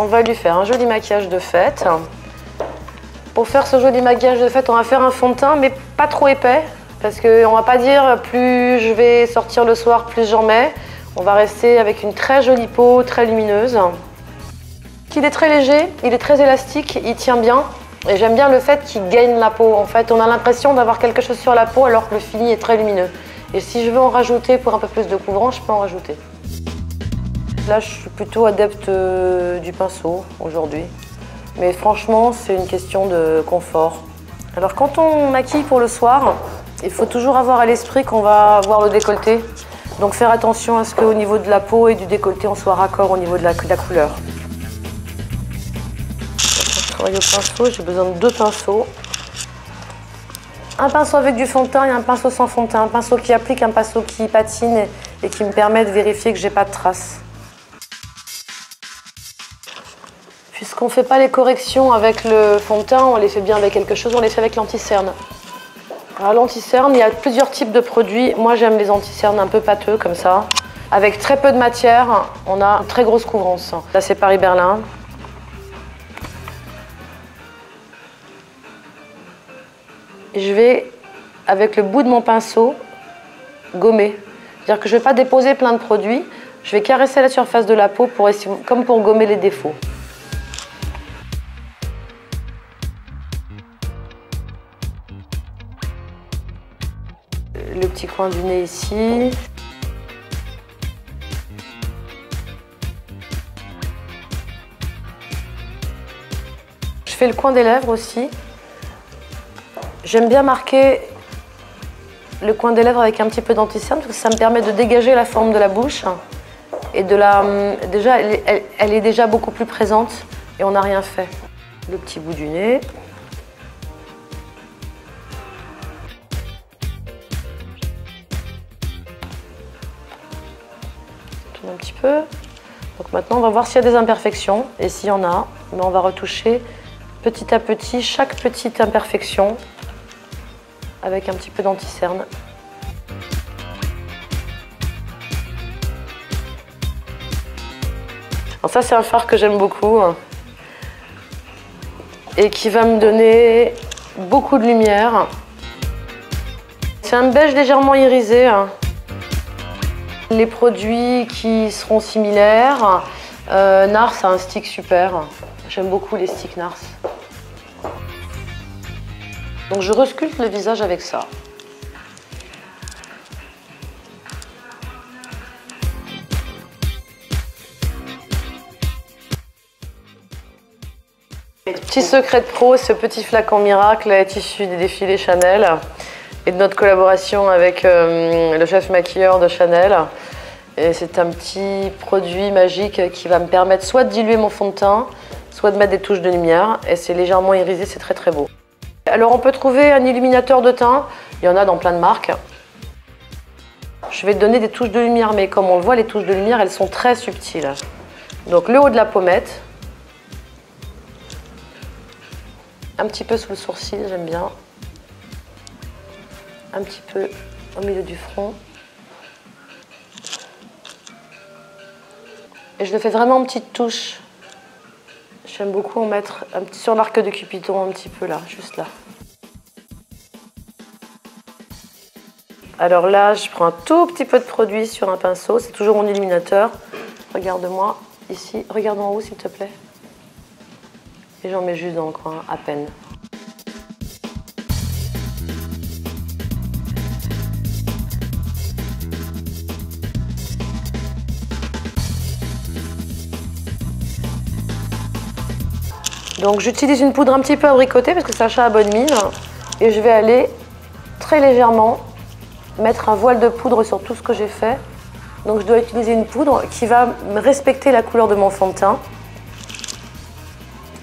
On va lui faire un joli maquillage de fête. Pour faire ce joli maquillage de fête, on va faire un fond de teint, mais pas trop épais. Parce qu'on va pas dire plus je vais sortir le soir, plus j'en mets. On va rester avec une très jolie peau, très lumineuse. Il est très léger, il est très élastique, il tient bien. Et j'aime bien le fait qu'il gaine la peau. En fait, on a l'impression d'avoir quelque chose sur la peau alors que le fini est très lumineux. Et si je veux en rajouter pour un peu plus de couvrant, je peux en rajouter. Là, je suis plutôt adepte du pinceau aujourd'hui. Mais franchement, c'est une question de confort. Alors, quand on maquille pour le soir, il faut toujours avoir à l'esprit qu'on va avoir le décolleté. Donc, faire attention à ce qu'au niveau de la peau et du décolleté, on soit raccord au niveau de la couleur. Pour travailler au pinceau, j'ai besoin de 2 pinceaux. Un pinceau avec du fond de teint et un pinceau sans fond de teint. Un pinceau qui applique, un pinceau qui patine et qui me permet de vérifier que j'ai pas de traces. Puisqu'on ne fait pas les corrections avec le fond de teint, on les fait bien avec quelque chose, on les fait avec l'anti-cerne. Alors l'anti-cerne, il y a plusieurs types de produits. Moi j'aime les anti-cernes un peu pâteux comme ça. Avec très peu de matière, on a une très grosse couvrance. Là c'est Paris Berlin. Et je vais, avec le bout de mon pinceau, gommer. C'est-à-dire que je ne vais pas déposer plein de produits, je vais caresser la surface de la peau comme pour gommer les défauts. Le petit coin du nez ici. Je fais le coin des lèvres aussi. J'aime bien marquer le coin des lèvres avec un petit peu d'anti-cerne parce que ça me permet de dégager la forme de la bouche et déjà elle est déjà beaucoup plus présente et on n'a rien fait. Le petit bout du nez. Un petit peu. Donc maintenant on va voir s'il y a des imperfections et s'il y en a, mais on va retoucher petit à petit chaque petite imperfection avec un petit peu d'anti-cerne. Alors ça c'est un fard que j'aime beaucoup et qui va me donner beaucoup de lumière. C'est un beige légèrement irisé. Les produits qui seront similaires, Nars a un stick super. J'aime beaucoup les sticks Nars. Donc je resculpte le visage avec ça. Petit secret de pro, ce petit flacon miracle est issu des défilés Chanel et de notre collaboration avec le chef maquilleur de Chanel. Et c'est un petit produit magique qui va me permettre soit de diluer mon fond de teint, soit de mettre des touches de lumière. Et c'est légèrement irisé, c'est très très beau. Alors on peut trouver un illuminateur de teint, il y en a dans plein de marques. Je vais donner des touches de lumière, mais comme on le voit, les touches de lumière, elles sont très subtiles. Donc le haut de la pommette, un petit peu sous le sourcil, j'aime bien. Un petit peu au milieu du front. Et je le fais vraiment en petites touches. J'aime beaucoup en mettre un petit sur l'arc de Cupidon, un petit peu là, juste là. Alors là, je prends un tout petit peu de produit sur un pinceau, c'est toujours mon illuminateur. Regarde-moi ici, regarde en haut s'il te plaît. Et j'en mets juste dans le coin, à peine. Donc j'utilise une poudre un petit peu abricotée parce que Sacha a bonne mine. Et je vais aller très légèrement mettre un voile de poudre sur tout ce que j'ai fait. Donc je dois utiliser une poudre qui va respecter la couleur de mon fond de teint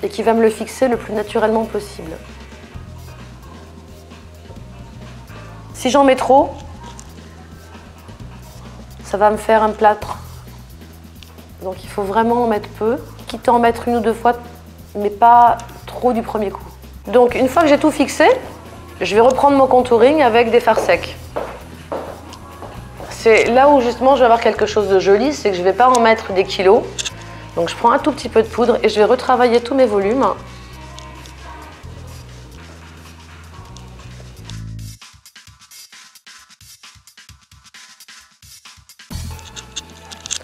et qui va me le fixer le plus naturellement possible. Si j'en mets trop, ça va me faire un plâtre. Donc il faut vraiment en mettre peu, quitte à en mettre 1 ou 2 fois, mais pas trop du premier coup. Donc une fois que j'ai tout fixé, je vais reprendre mon contouring avec des fards secs. C'est là où justement je vais avoir quelque chose de joli, c'est que je ne vais pas en mettre des kilos. Donc je prends un tout petit peu de poudre et je vais retravailler tous mes volumes.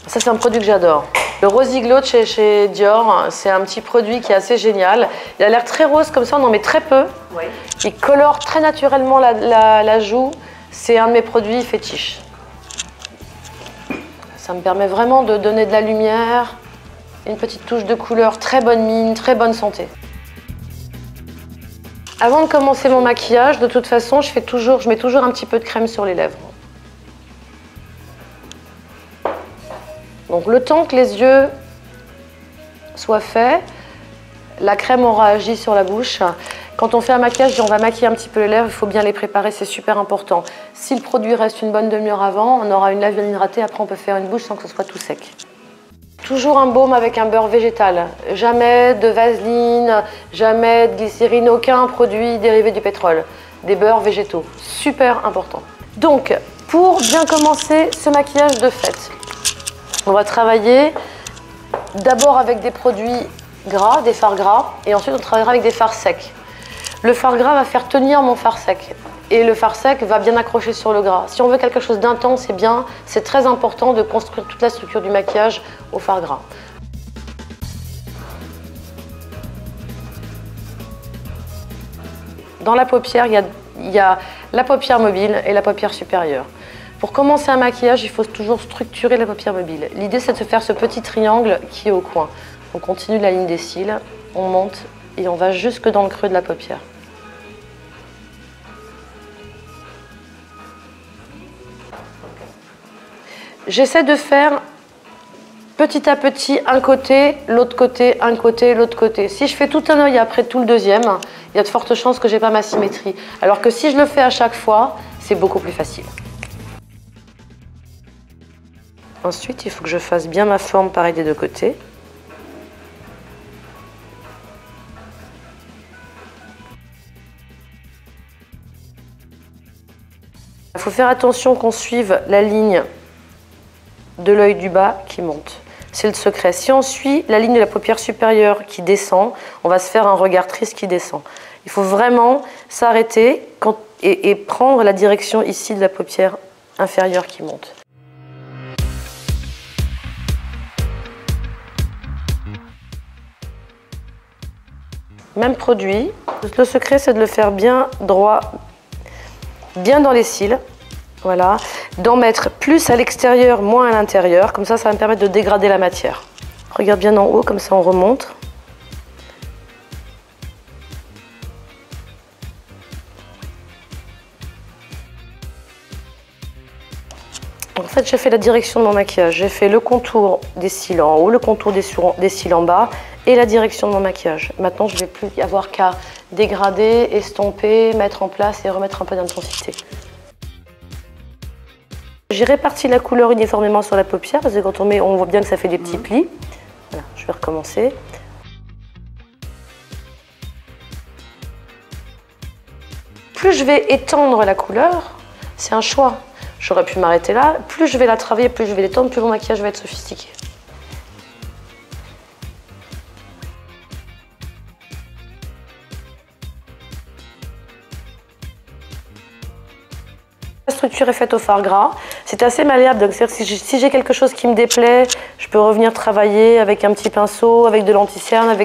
Ça, c'est un produit que j'adore. Le Rosy Glow chez Dior, c'est un petit produit qui est assez génial. Il a l'air très rose, comme ça on en met très peu. Oui. Il colore très naturellement la joue. C'est un de mes produits fétiches. Ça me permet vraiment de donner de la lumière, une petite touche de couleur, très bonne mine, très bonne santé. Avant de commencer mon maquillage, de toute façon, je mets toujours un petit peu de crème sur les lèvres. Donc le temps que les yeux soient faits, la crème aura agi sur la bouche. Quand on fait un maquillage et on va maquiller un petit peu les lèvres, il faut bien les préparer, c'est super important. Si le produit reste une bonne demi-heure avant, on aura une lèvre bien hydratée, après on peut faire une bouche sans que ce soit tout sec. Toujours un baume avec un beurre végétal. Jamais de vaseline, jamais de glycérine, aucun produit dérivé du pétrole. Des beurres végétaux, super important. Donc, pour bien commencer ce maquillage de fête, on va travailler d'abord avec des produits gras, des fards gras, et ensuite on travaillera avec des fards secs. Le fard gras va faire tenir mon fard sec, et le fard sec va bien accrocher sur le gras. Si on veut quelque chose d'intense et bien, c'est très important de construire toute la structure du maquillage au fard gras. Dans la paupière, il y a la paupière mobile et la paupière supérieure. Pour commencer un maquillage, il faut toujours structurer la paupière mobile. L'idée, c'est de se faire ce petit triangle qui est au coin. On continue la ligne des cils, on monte et on va jusque dans le creux de la paupière. J'essaie de faire petit à petit un côté, l'autre côté, un côté, l'autre côté. Si je fais tout un œil après tout le deuxième, il y a de fortes chances que je n'ai pas ma symétrie. Alors que si je le fais à chaque fois, c'est beaucoup plus facile. Ensuite, il faut que je fasse bien ma forme pareil des deux côtés. Il faut faire attention qu'on suive la ligne de l'œil du bas qui monte. C'est le secret. Si on suit la ligne de la paupière supérieure qui descend, on va se faire un regard triste qui descend. Il faut vraiment s'arrêter et prendre la direction ici de la paupière inférieure qui monte. Même produit. Le secret, c'est de le faire bien droit, bien dans les cils. Voilà. D'en mettre plus à l'extérieur, moins à l'intérieur. Comme ça va me permettre de dégrader la matière. Regarde bien en haut, comme ça on remonte. En fait, j'ai fait la direction de mon maquillage. J'ai fait le contour des cils en haut, le contour des cils en bas et la direction de mon maquillage. Maintenant, je ne vais plus avoir qu'à dégrader, estomper, mettre en place et remettre un peu d'intensité. J'ai réparti la couleur uniformément sur la paupière parce que quand on met, on voit bien que ça fait des petits plis. Voilà, je vais recommencer. Plus je vais étendre la couleur, c'est un choix. J'aurais pu m'arrêter là. Plus je vais la travailler, plus je vais l'étendre, plus mon maquillage va être sophistiqué. La structure est faite au fard gras. C'est assez malléable, donc si j'ai quelque chose qui me déplaît, je peux revenir travailler avec un petit pinceau, avec de l'anti-cerne,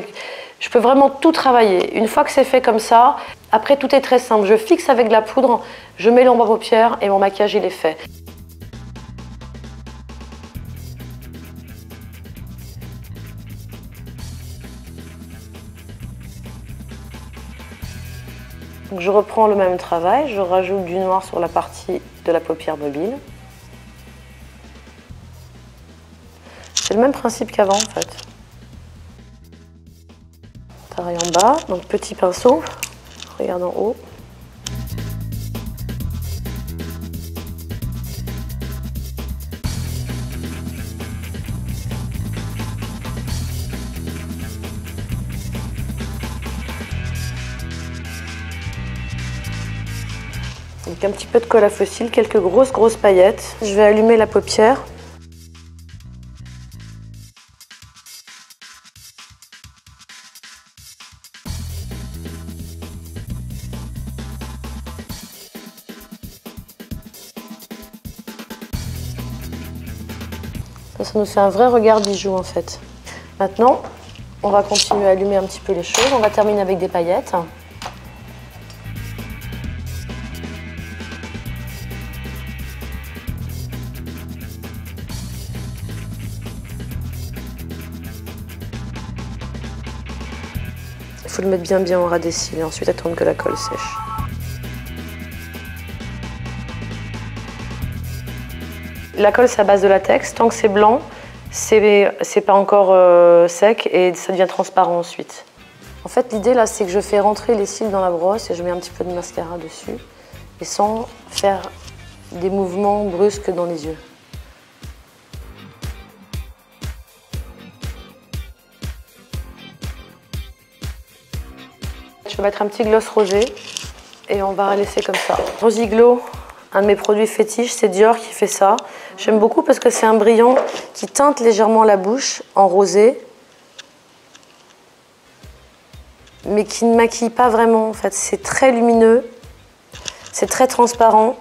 je peux vraiment tout travailler. Une fois que c'est fait comme ça, après tout est très simple. Je fixe avec de la poudre, je mets l'ombre à paupières et mon maquillage il est fait. Donc je reprends le même travail, je rajoute du noir sur la partie de la paupière mobile. C'est le même principe qu'avant en fait. Pareil en bas, donc petit pinceau, regarde en haut. Donc un petit peu de colle à fossile, quelques grosses paillettes. Je vais allumer la paupière. Ça nous fait un vrai regard bijou en fait. Maintenant, on va continuer à allumer un petit peu les choses. On va terminer avec des paillettes. Il faut le mettre bien au ras des cils et ensuite attendre que la colle sèche. La colle, c'est à base de latex. Tant que c'est blanc, c'est pas encore sec et ça devient transparent ensuite. En fait, l'idée là, c'est que je fais rentrer les cils dans la brosse et je mets un petit peu de mascara dessus et sans faire des mouvements brusques dans les yeux. Je vais mettre un petit gloss rosé et on va laisser comme ça. Rosy Glow, un de mes produits fétiches, c'est Dior qui fait ça. J'aime beaucoup parce que c'est un brillant qui teinte légèrement la bouche en rosé, mais qui ne maquille pas vraiment en fait. C'est très lumineux, c'est très transparent.